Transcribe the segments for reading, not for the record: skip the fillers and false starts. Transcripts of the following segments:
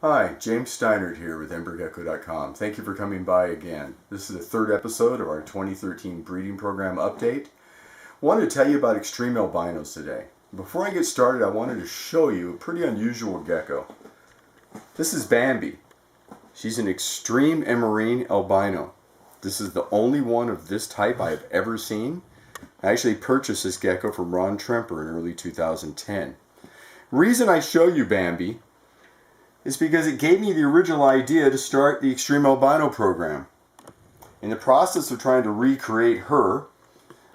Hi, James Steinert here with Embergecko.com. Thank you for coming by again. This is the third episode of our 2013 breeding program update. I wanted to tell you about XTreme albinos today. Before I get started, I wanted to show you a pretty unusual gecko. This is Bambi. She's an XTreme emerine albino. This is the only one of this type I have ever seen. I actually purchased this gecko from Ron Tremper in early 2010. The reason I show you Bambi is because it gave me the original idea to start the XTreme albino program. In the process of trying to recreate her,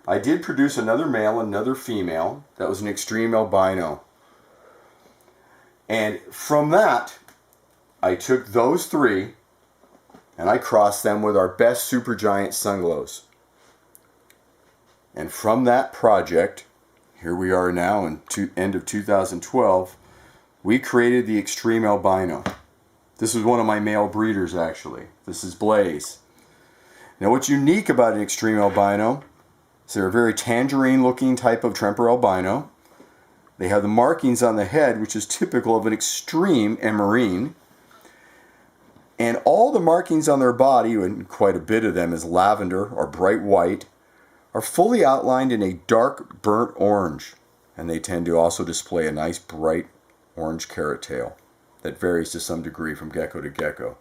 I did produce another male and another female that was an XTreme albino. And from that, I took those three and I crossed them with our best supergiant sunglows. And from that project, here we are now in end of 2012, we created the XTreme albino. This is one of my male breeders actually. This is Blaze. Now what's unique about an XTreme albino is they're a very tangerine looking type of Tremper albino. They have the markings on the head which is typical of an XTreme emerine. And all the markings on their body, and quite a bit of them is lavender or bright white, are fully outlined in a dark burnt orange. And they tend to also display a nice bright orange carrot tail that varies to some degree from gecko to gecko.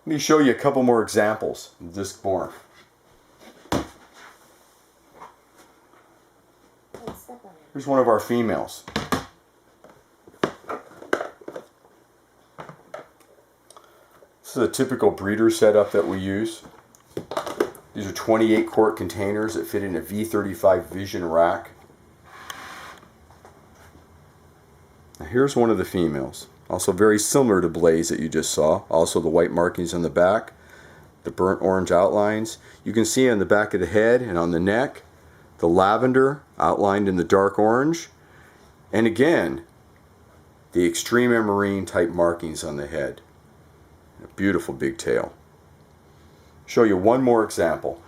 Let me show you a couple more examples of this morph. Here's one of our females. This is a typical breeder setup that we use. These are 28 quart containers that fit in a V35 Vision rack. Now here's one of the females, also very similar to Blaze that you just saw. Also the white markings on the back, the burnt orange outlines. You can see on the back of the head and on the neck, the lavender outlined in the dark orange. And again, the XTreme emerine type markings on the head. A beautiful big tail. Show you one more example.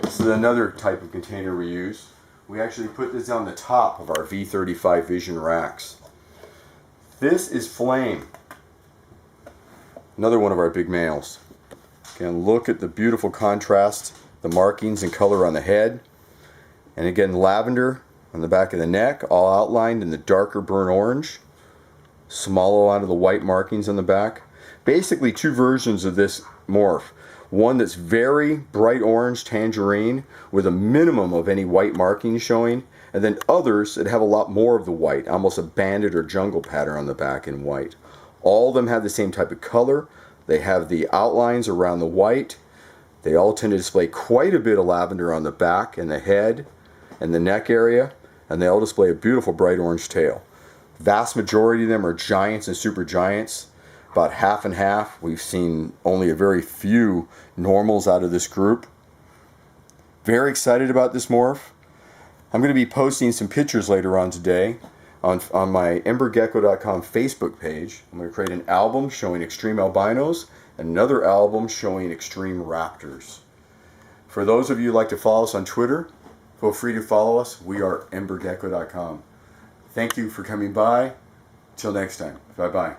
This is another type of container we use. We actually put this on the top of our V35 Vision racks. This is Flame, another one of our big males. Again, look at the beautiful contrast, the markings and color on the head. And again, lavender on the back of the neck, all outlined in the darker burnt orange. Small amount of the white markings on the back. Basically two versions of this morph. One that's very bright orange tangerine with a minimum of any white markings showing, and then others that have a lot more of the white, almost a banded or jungle pattern on the back in white. All of them have the same type of color. They have the outlines around the white. They all tend to display quite a bit of lavender on the back and the head and the neck area, and they all display a beautiful bright orange tail. Vast majority of them are giants and super giants, about half and half. We've seen only a very few normals out of this group. Very excited about this morph. I'm going to be posting some pictures later on today on my Embergecko.com Facebook page. I'm going to create an album showing XTreme albinos and another album showing XTreme raptors. For those of you who like to follow us on Twitter, feel free to follow us. We are Embergecko.com. Thank you for coming by. Till next time. Bye-bye.